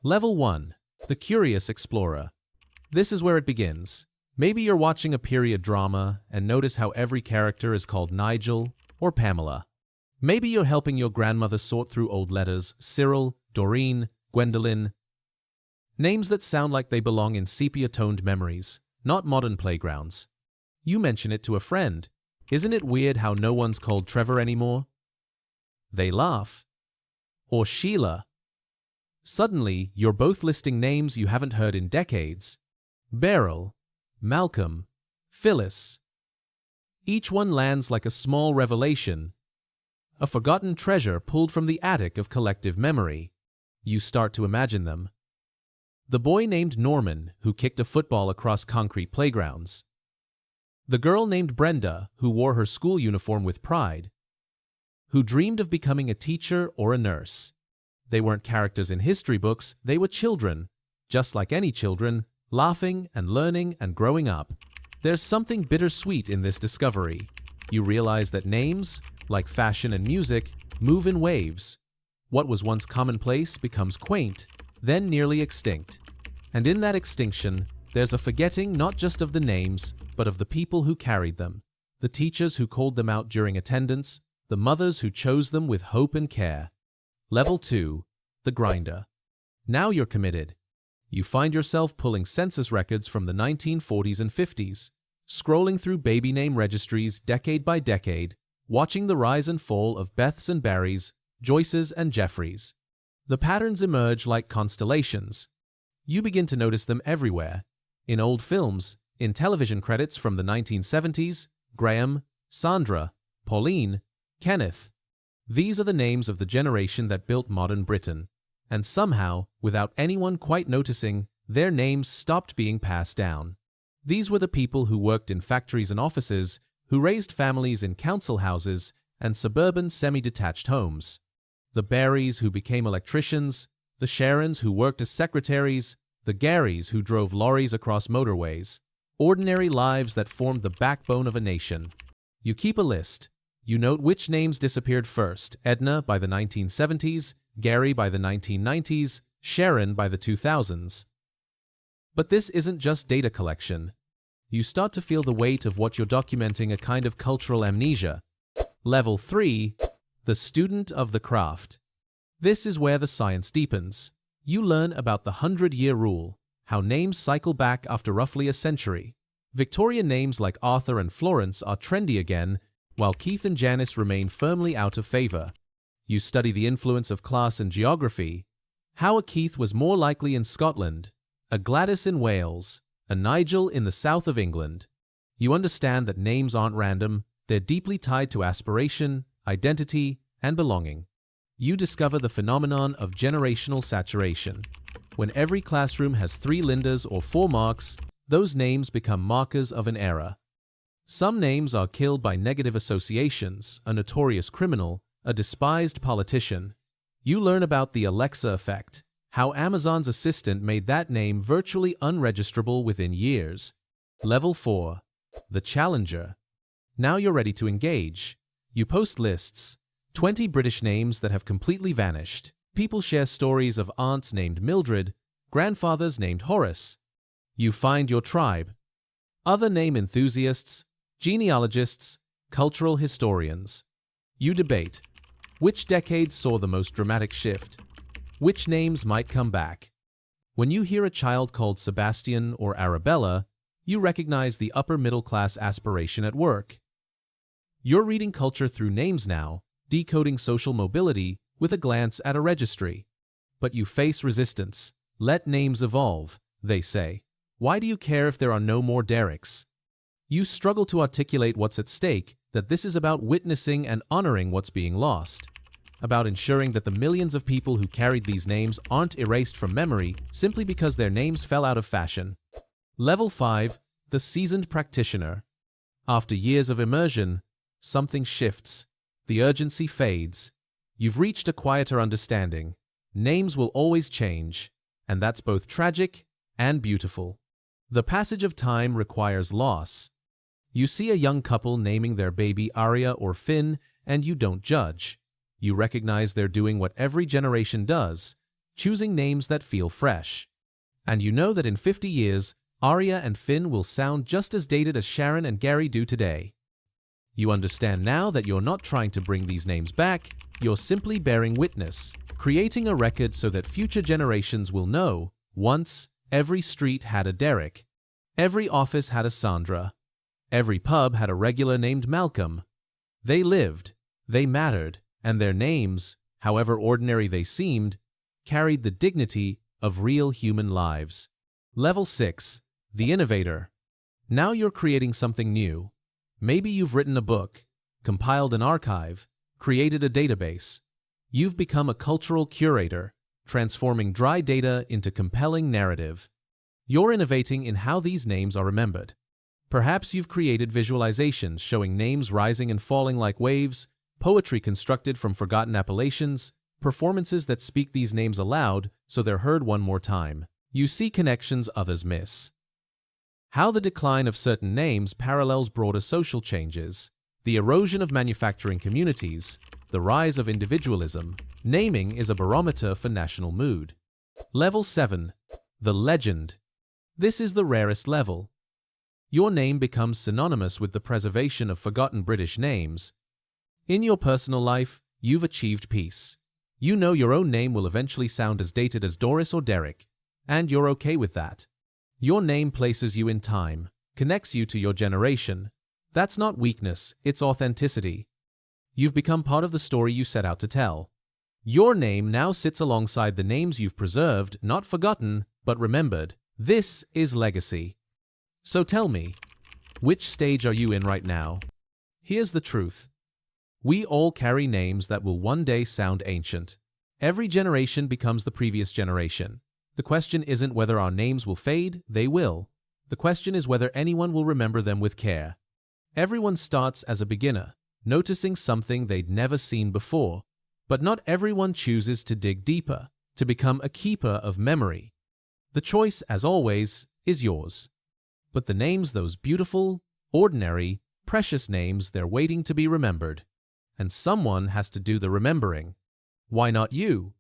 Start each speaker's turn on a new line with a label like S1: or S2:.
S1: Level 1. The Curious Explorer. This is where it begins. Maybe you're watching a period drama and notice how every character is called Nigel or Pamela. Maybe you're helping your grandmother sort through old letters, Cyril, Doreen, Gwendolyn. Names that sound like they belong in sepia-toned memories, not modern playgrounds. You mention it to a friend. Isn't it weird how no one's called Trevor anymore? They laugh. Or Sheila. Suddenly, you're both listing names you haven't heard in decades. Beryl, Malcolm, Phyllis. Each one lands like a small revelation, a forgotten treasure pulled from the attic of collective memory. You start to imagine them. The boy named Norman, who kicked a football across concrete playgrounds. The girl named Brenda, who wore her school uniform with pride. Who dreamed of becoming a teacher or a nurse. They weren't characters in history books, they were children, just like any children, laughing and learning and growing up. There's something bittersweet in this discovery. You realize that names, like fashion and music, move in waves. What was once commonplace becomes quaint, then nearly extinct. And in that extinction, there's a forgetting not just of the names, but of the people who carried them. The teachers who called them out during attendance, the mothers who chose them with hope and care. Level 2. The Grinder. Now you're committed. You find yourself pulling census records from the 1940s and 50s, scrolling through baby name registries decade by decade, watching the rise and fall of Beths and Barrys, Joyces and Jeffreys. The patterns emerge like constellations. You begin to notice them everywhere. In old films, in television credits from the 1970s, Graham, Sandra, Pauline, Kenneth. These are the names of the generation that built modern Britain. And somehow, without anyone quite noticing, their names stopped being passed down. These were the people who worked in factories and offices, who raised families in council houses and suburban semi-detached homes. The Barrys who became electricians, the Sharons who worked as secretaries, the Garys who drove lorries across motorways. Ordinary lives that formed the backbone of a nation. You keep a list. You note which names disappeared first: Edna by the 1970s, Gary by the 1990s, Sharon by the 2000s. But this isn't just data collection. You start to feel the weight of what you're documenting, a kind of cultural amnesia. Level 3. The Student of the Craft. This is where the science deepens. You learn about the 100-year rule, how names cycle back after roughly a century. Victorian names like Arthur and Florence are trendy again, while Keith and Janice remain firmly out of favor. You study the influence of class and geography, how a Keith was more likely in Scotland, a Gladys in Wales, a Nigel in the south of England. You understand that names aren't random, they're deeply tied to aspiration, identity, and belonging. You discover the phenomenon of generational saturation. When every classroom has 3 Lindas or 4 Marks, those names become markers of an era. Some names are killed by negative associations, a notorious criminal, a despised politician. You learn about the Alexa effect, how Amazon's assistant made that name virtually unregisterable within years. Level 4. The Challenger. Now you're ready to engage. You post lists, 20 British names that have completely vanished. People share stories of aunts named Mildred, grandfathers named Horace. You find your tribe. Other name enthusiasts, genealogists, cultural historians. You debate. Which decade saw the most dramatic shift? Which names might come back? When you hear a child called Sebastian or Arabella, you recognize the upper middle class aspiration at work. You're reading culture through names now, decoding social mobility with a glance at a registry. But you face resistance. Let names evolve, they say. Why do you care if there are no more Derricks? You struggle to articulate what's at stake, that this is about witnessing and honoring what's being lost. About ensuring that the millions of people who carried these names aren't erased from memory simply because their names fell out of fashion. Level 5. The Seasoned Practitioner. After years of immersion, something shifts. The urgency fades. You've reached a quieter understanding. Names will always change, and that's both tragic and beautiful. The passage of time requires loss. You see a young couple naming their baby Aria or Finn, and you don't judge. You recognize they're doing what every generation does, choosing names that feel fresh. And you know that in 50 years, Arya and Finn will sound just as dated as Sharon and Gary do today. You understand now that you're not trying to bring these names back, you're simply bearing witness, creating a record so that future generations will know, once, every street had a Derek. Every office had a Sandra. Every pub had a regular named Malcolm. They lived, they mattered, and their names, however ordinary they seemed, carried the dignity of real human lives. Level 6. The Innovator. Now you're creating something new. Maybe you've written a book, compiled an archive, created a database. You've become a cultural curator, transforming dry data into compelling narrative. You're innovating in how these names are remembered. Perhaps you've created visualizations showing names rising and falling like waves, poetry constructed from forgotten appellations, performances that speak these names aloud so they're heard one more time. You see connections others miss. How the decline of certain names parallels broader social changes, the erosion of manufacturing communities, the rise of individualism. Naming is a barometer for national mood. Level 7. The Legend. This is the rarest level. Your name becomes synonymous with the preservation of forgotten British names. In your personal life, you've achieved peace. You know your own name will eventually sound as dated as Doris or Derek, and you're okay with that. Your name places you in time, connects you to your generation. That's not weakness, it's authenticity. You've become part of the story you set out to tell. Your name now sits alongside the names you've preserved, not forgotten, but remembered. This is legacy. So tell me, which stage are you in right now? Here's the truth. We all carry names that will one day sound ancient. Every generation becomes the previous generation. The question isn't whether our names will fade, they will. The question is whether anyone will remember them with care. Everyone starts as a beginner, noticing something they'd never seen before. But not everyone chooses to dig deeper, to become a keeper of memory. The choice, as always, is yours. But the names, those beautiful, ordinary, precious names, they're waiting to be remembered. And someone has to do the remembering. Why not you?